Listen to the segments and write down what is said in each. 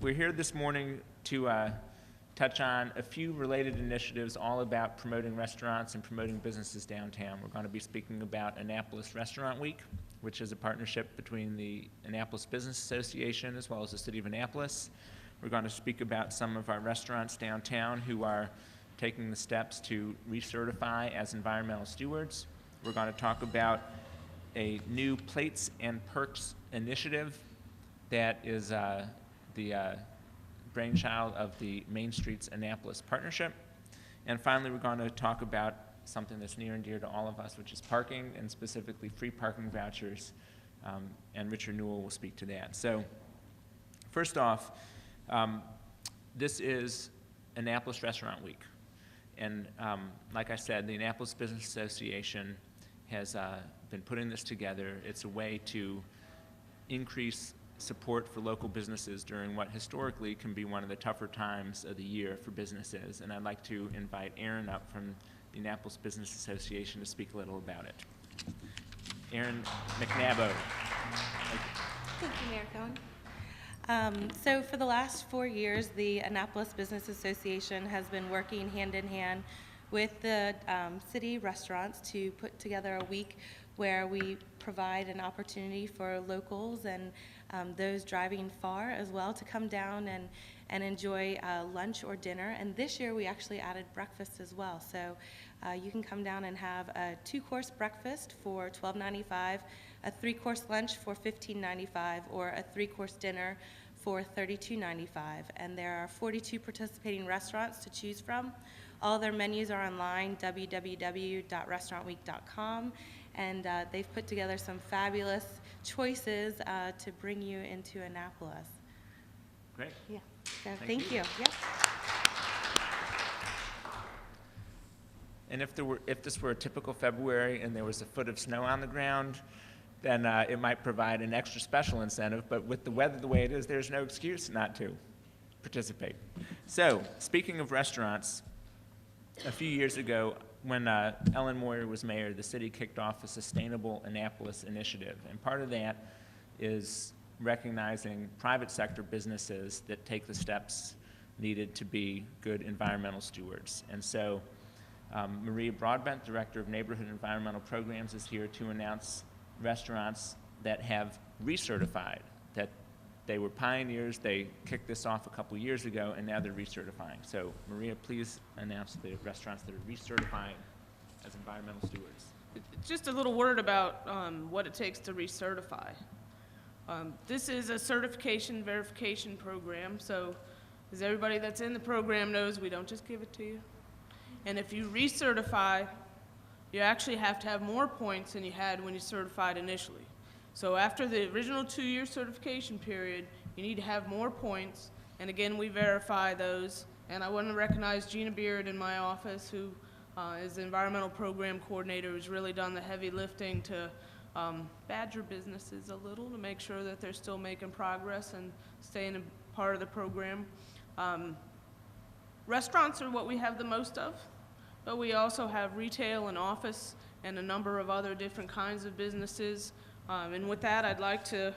we're here this morning to touch on a few related initiatives all about promoting restaurants and promoting businesses downtown. We're going to be speaking about Annapolis Restaurant Week, which is a partnership between the Annapolis Business Association as well as the City of Annapolis. We're going to speak about some of our restaurants downtown who are taking the steps to recertify as environmental stewards. We're going to talk about a new Plates and Perks initiative that is the brainchild of the Main Streets Annapolis Partnership. And finally, we're going to talk about something that's near and dear to all of us, which is parking, and specifically free parking vouchers, and Richard Newell will speak to that. So first off, this is Annapolis Restaurant Week. And like I said, the Annapolis Business Association has been putting this together. It's a way to increase support for local businesses during what historically can be one of the tougher times of the year for businesses. And I'd like to invite Aaron up from the Annapolis Business Association to speak a little about it. Aaron McNabo. Thank you, Mayor Cohen. So for the last 4 years, the Annapolis Business Association has been working hand in hand with the city restaurants to put together a week where we provide an opportunity for locals and those driving far as well to come down and enjoy lunch or dinner. And this year we actually added breakfast as well. So you can come down and have a 2-course breakfast for $12.95, a 3-course lunch for $15.95, or a 3-course dinner for $32.95. And there are 42 participating restaurants to choose from. All their menus are online, www.restaurantweek.com, and they've put together some fabulous choices to bring you into Annapolis. Great. Yeah. So thank you. Yep. And if this were a typical February and there was a foot of snow on the ground, then it might provide an extra special incentive. But with the weather the way it is, there's no excuse not to participate. So, speaking of restaurants, a few years ago, when Ellen Moyer was mayor, the city kicked off a Sustainable Annapolis initiative. And part of that is recognizing private sector businesses that take the steps needed to be good environmental stewards. And so Maria Broadbent, Director of Neighborhood Environmental Programs, is here to announce restaurants that have recertified, that they were pioneers. They kicked this off a couple years ago, and now they're recertifying. So, Maria, please announce the restaurants that are recertifying as environmental stewards. Just a little word about what it takes to recertify. This is a certification verification program, so as everybody that's in the program knows, we don't just give it to you. And if you recertify, you actually have to have more points than you had when you certified initially. So after the original 2-year certification period, you need to have more points, and again, we verify those. And I want to recognize Gina Beard in my office, who is the environmental program coordinator, who's really done the heavy lifting to badger businesses a little to make sure that they're still making progress and staying a part of the program. Restaurants are what we have the most of, but we also have retail and office and a number of other different kinds of businesses. And with that, I'd like to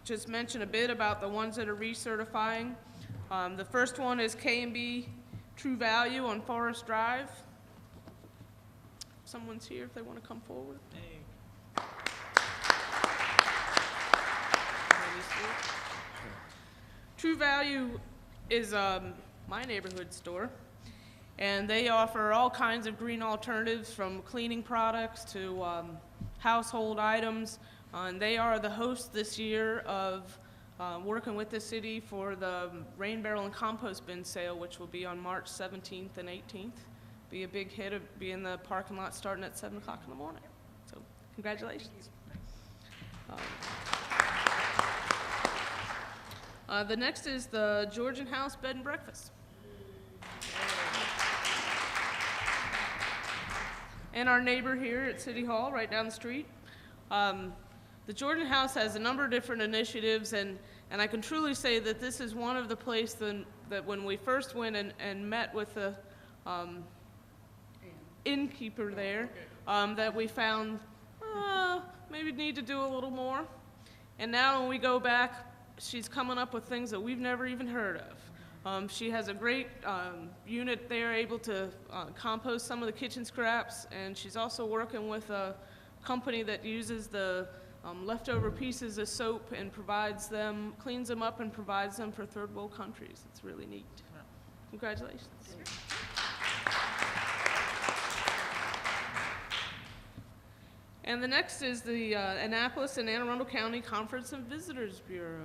just mention a bit about the ones that are recertifying. The first one is K&B True Value on Forest Drive. Someone's here if they want to come forward. Hey. True Value is my neighborhood store, and they offer all kinds of green alternatives from cleaning products to household items. And they are the host this year of working with the city for the rain barrel and compost bin sale, which will be on March 17th and 18th. Be a big hit. It'll be in the parking lot starting at 7 o'clock in the morning. So congratulations. The next is the Georgian House Bed and Breakfast. And our neighbor here at City Hall, right down the street. The Georgian House has a number of different initiatives, and I can truly say that this is one of the places that when we first went and met with the innkeeper there, that we found maybe need to do a little more. And now when we go back she's coming up with things that we've never even heard of. She has a great unit there able to compost some of the kitchen scraps, and she's also working with a company that uses the leftover pieces of soap and cleans them up and provides them for third world countries. It's really neat. Congratulations. And the next is the Annapolis and Anne Arundel County Conference and Visitors Bureau.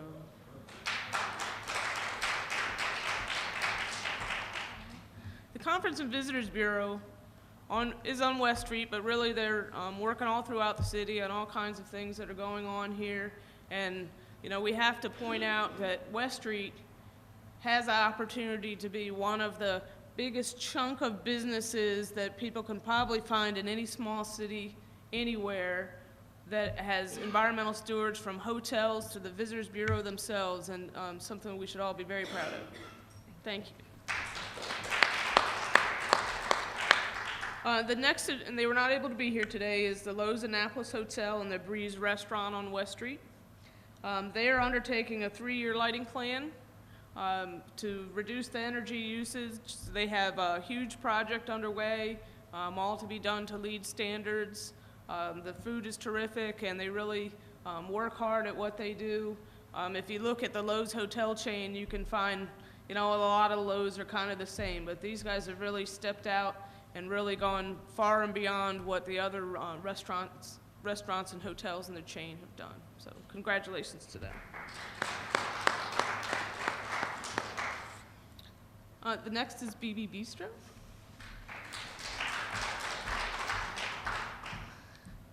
The Conference and Visitors Bureau is on West Street, but really they're working all throughout the city on all kinds of things that are going on here. And we have to point out that West Street has the opportunity to be one of the biggest chunk of businesses that people can probably find in any small city anywhere that has environmental stewards, from hotels to the Visitors Bureau themselves, and something we should all be very proud of. Thank you. The next, and they were not able to be here today, is the Lowe's Annapolis Hotel and the Breeze Restaurant on West Street. They are undertaking a 3-year lighting plan to reduce the energy usage. They have a huge project underway, all to be done to LEED standards. The food is terrific, and they really work hard at what they do. If you look at the Lowe's hotel chain, you can find, a lot of Lowe's are kind of the same, but these guys have really stepped out and really gone far and beyond what the other restaurants and hotels in the chain have done. So congratulations to them. The next is BB Bistro.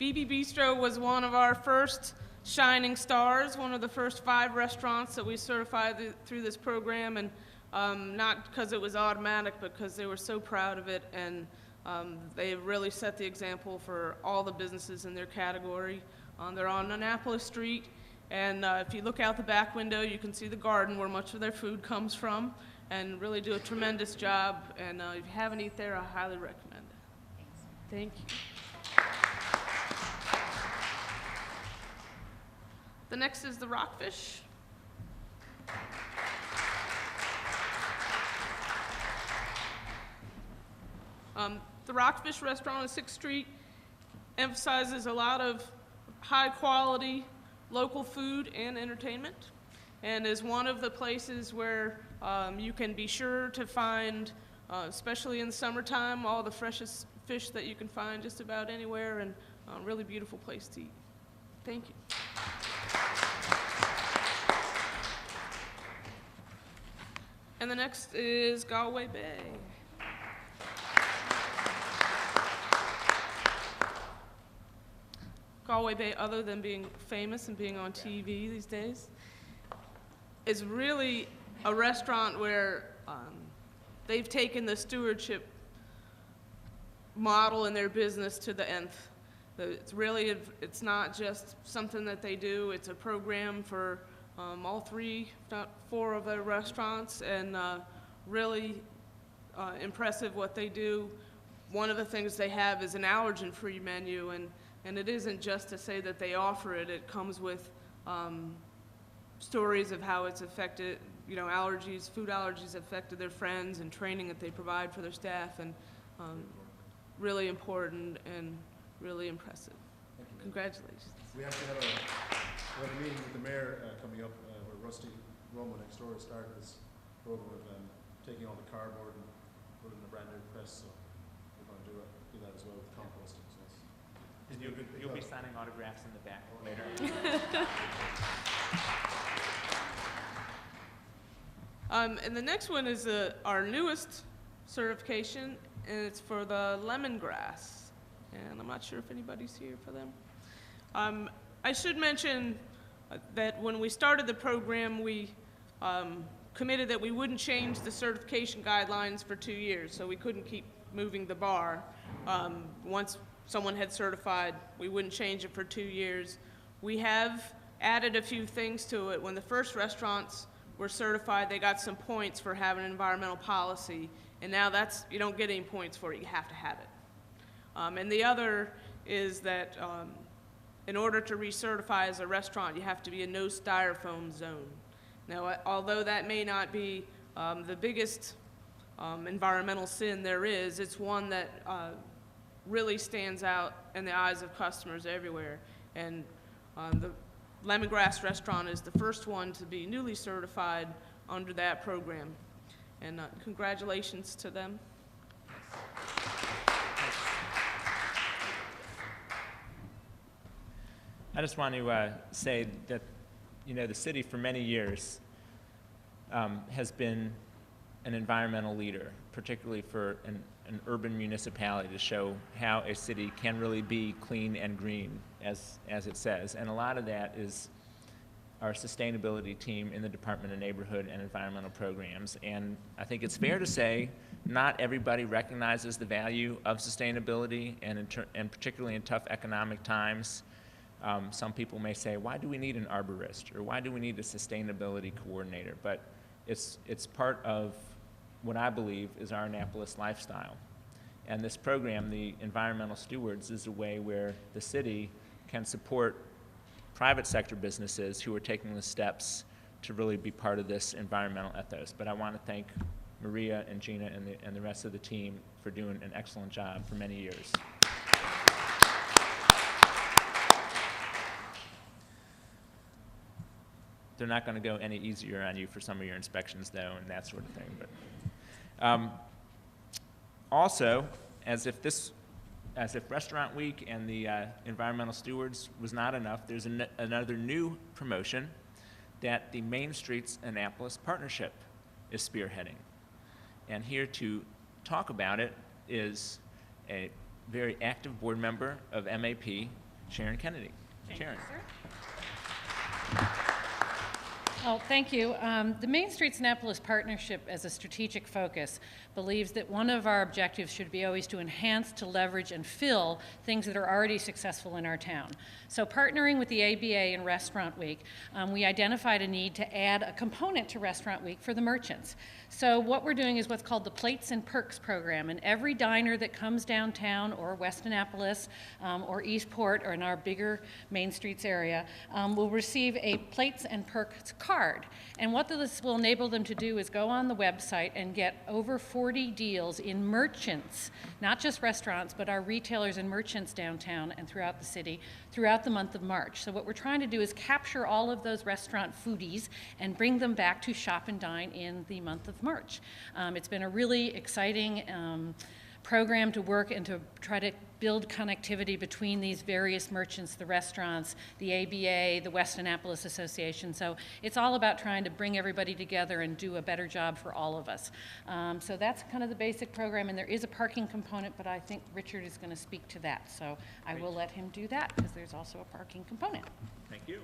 BB Bistro was one of our first shining stars, one of the first 5 restaurants that we certified through this program, and not because it was automatic, but because they were so proud of it, and they have really set the example for all the businesses in their category. They're on Annapolis Street, and if you look out the back window, you can see the garden where much of their food comes from, and really do a tremendous job. And if you haven't eaten there, I highly recommend it. Thank you. The next is the Rockfish. The Rockfish restaurant on 6th Street emphasizes a lot of high quality local food and entertainment, and is one of the places where you can be sure to find, especially in the summertime, all the freshest fish that you can find just about anywhere, and a really beautiful place to eat. Thank you. And the next is Galway Bay. Galway Bay, other than being famous and being on TV these days, is really a restaurant where they've taken the stewardship model in their business to the nth. It's not just something that they do, it's a program for all 3, if not 4 of their restaurants, and really impressive what they do. One of the things they have is an allergen-free menu, and it isn't just to say that they offer it. It comes with stories of how it's affected, allergies, food allergies affected their friends, and training that they provide for their staff, and really important and really impressive. Congratulations. We actually have a meeting with the mayor coming up where Rusty Romo next door started this program of taking all the cardboard and put it in a brand new press, so we're going to do that as well with composting. So And you'll be signing autographs in the back later. And the next one is our newest certification, and it's for the lemongrass. And I'm not sure if anybody's here for them. I should mention that when we started the program, we committed that we wouldn't change the certification guidelines for 2 years, so we couldn't keep moving the bar. Once someone had certified, we wouldn't change it for 2 years. We have added a few things to it. When the first restaurants were certified, they got some points for having an environmental policy, and now you don't get any points for it, you have to have it. And the other is that in order to recertify as a restaurant, you have to be a no styrofoam zone. Now, although that may not be the biggest environmental sin there is, it's one that really stands out in the eyes of customers everywhere. And the Lemongrass restaurant is the first one to be newly certified under that program. And congratulations to them. I just want to say that, you know, the city for many years has been an environmental leader, particularly for an urban municipality, to show how a city can really be clean and green, as it says. And a lot of that is our sustainability team in the Department of Neighborhood and Environmental Programs. And I think it's fair to say not everybody recognizes the value of sustainability, and particularly in tough economic times. Some people may say, why do we need an arborist, or why do we need a sustainability coordinator? But it's part of what I believe is our Annapolis lifestyle. And this program, the Environmental Stewards, is a way where the city can support private sector businesses who are taking the steps to really be part of this environmental ethos. But I want to thank Maria and Gina and the rest of the team for doing an excellent job for many years. They're not going to go any easier on you for some of your inspections, though, and that sort of thing. But also, as if Restaurant Week and the Environmental Stewards was not enough, there's another new promotion that the Main Streets Annapolis Partnership is spearheading. And here to talk about it is a very active board member of MAP, Sharon Kennedy. Sharon. Oh, thank you. The Main Streets Annapolis Partnership, as a strategic focus, believes that one of our objectives should be always to enhance, to leverage, and fill things that are already successful in our town. So partnering with the ABA and Restaurant Week, we identified a need to add a component to Restaurant Week for the merchants. So what we're doing is what's called the Plates and Perks program, and every diner that comes downtown or West Annapolis or Eastport or in our bigger Main Streets area will receive a Plates and Perks card. And what this will enable them to do is go on the website and get over 40 deals in merchants, not just restaurants, but our retailers and merchants downtown and throughout the city throughout the month of March. So what we're trying to do is capture all of those restaurant foodies and bring them back to shop and dine in the month of March. It's been a really exciting program to work and to try to build connectivity between these various merchants, the restaurants, the ABA, the West Annapolis Association. So it's all about trying to bring everybody together and do a better job for all of us. So that's kind of the basic program, and there is a parking component, but I think Richard is going to speak to that. So I will let him do that because there's also a parking component. Thank you.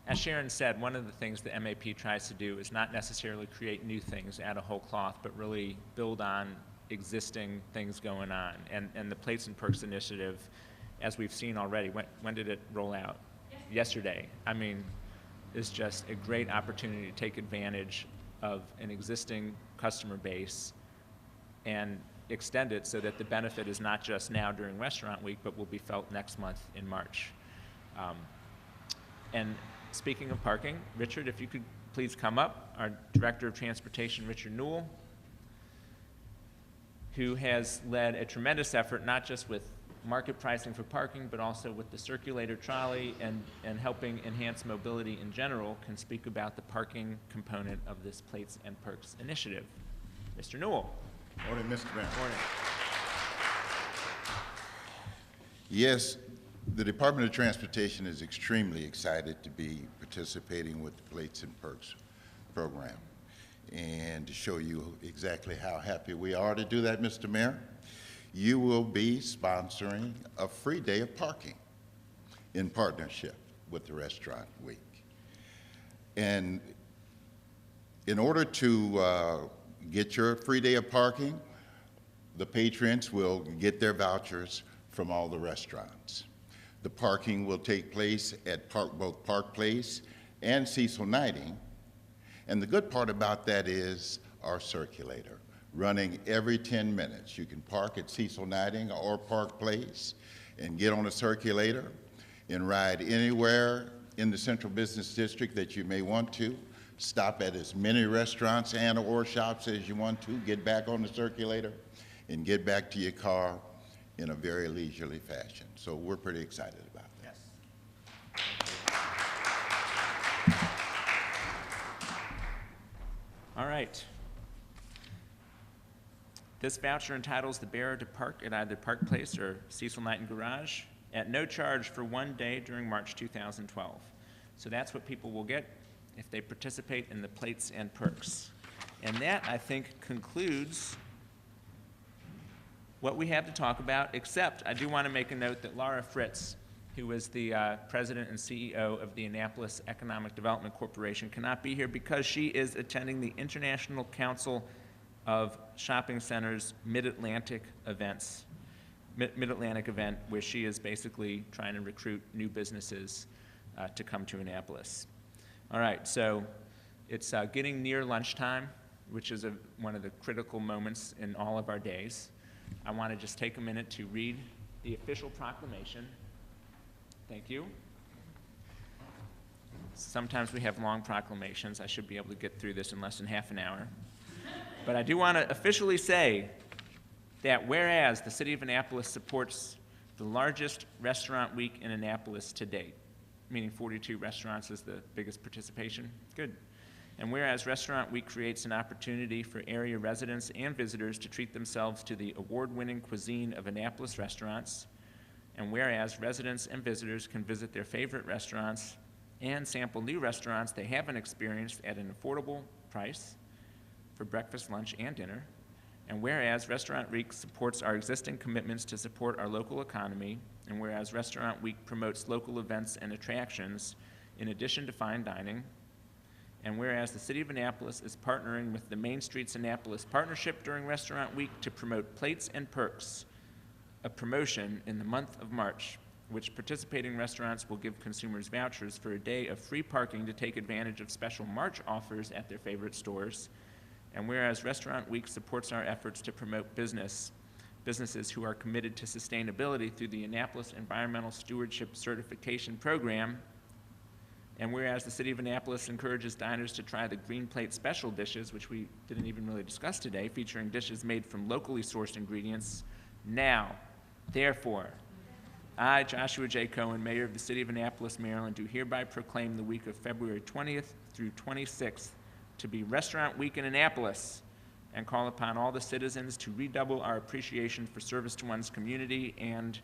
As Sharon said, one of the things that MAP tries to do is not necessarily create new things out of whole cloth, but really build on existing things going on. And the Plates and Perks initiative, as we've seen already, when did it roll out? Yesterday. I mean, is just a great opportunity to take advantage of an existing customer base and extend it so that the benefit is not just now during Restaurant Week, but will be felt next month in March. And speaking of parking, Richard, if you could please come up, our Director of Transportation, Richard Newell, who has led a tremendous effort, not just with market pricing for parking, but also with the circulator trolley and helping enhance mobility in general, can speak about the parking component of this Plates and Perks initiative. Mr. Newell. Morning, Mr. Mayor. Morning. Yes, the Department of Transportation is extremely excited to be participating with the Plates and Perks program. And to show you exactly how happy we are to do that, Mr. Mayor, you will be sponsoring a free day of parking in partnership with the Restaurant Week. And in order to get your free day of parking, the patrons will get their vouchers from all the restaurants. The parking will take place at both Park Place and Cecil Knighting. And the good part about that is our circulator, running every 10 minutes. You can park at Cecil Knighting or Park Place and get on a circulator and ride anywhere in the Central Business District that you may want to. Stop at as many restaurants and or shops as you want to, get back on the circulator, and get back to your car in a very leisurely fashion. So we're pretty excited about that. Yes. All right. This voucher entitles the bearer to park at either Park Place or Cecil Knighton Garage at no charge for 1 day during March 2012. So that's what people will get if they participate in the plates and perks. And that, I think, concludes what we have to talk about, except I do want to make a note that Laura Fritz, who is the president and CEO of the Annapolis Economic Development Corporation, cannot be here because she is attending the International Council of Shopping Centers Mid-Atlantic event, where she is basically trying to recruit new businesses to come to Annapolis. All right, so it's getting near lunchtime, which is one of the critical moments in all of our days. I want to just take a minute to read the official proclamation. Thank you. Sometimes we have long proclamations. I should be able to get through this in less than half an hour. But I do want to officially say that whereas the City of Annapolis supports the largest restaurant week in Annapolis to date, meaning 42 restaurants is the biggest participation, good. And whereas Restaurant Week creates an opportunity for area residents and visitors to treat themselves to the award-winning cuisine of Annapolis restaurants, and whereas residents and visitors can visit their favorite restaurants and sample new restaurants they haven't experienced at an affordable price for breakfast, lunch, and dinner, and whereas Restaurant Week supports our existing commitments to support our local economy, and whereas Restaurant Week promotes local events and attractions in addition to fine dining, and whereas the City of Annapolis is partnering with the Main Streets Annapolis Partnership during Restaurant Week to promote Plates and Perks, a promotion in the month of March, which participating restaurants will give consumers vouchers for a day of free parking to take advantage of special March offers at their favorite stores. And whereas Restaurant Week supports our efforts to promote businesses who are committed to sustainability through the Annapolis Environmental Stewardship Certification Program, and whereas the City of Annapolis encourages diners to try the Green Plate special dishes, which we didn't even really discuss today, featuring dishes made from locally sourced ingredients, now, therefore, I, Joshua J. Cohen, Mayor of the City of Annapolis, Maryland, do hereby proclaim the week of February 20th through 26th to be Restaurant Week in Annapolis, and call upon all the citizens to redouble our appreciation for service to one's community and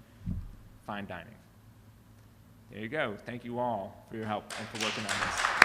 fine dining. There you go. Thank you all for your help and for working on this.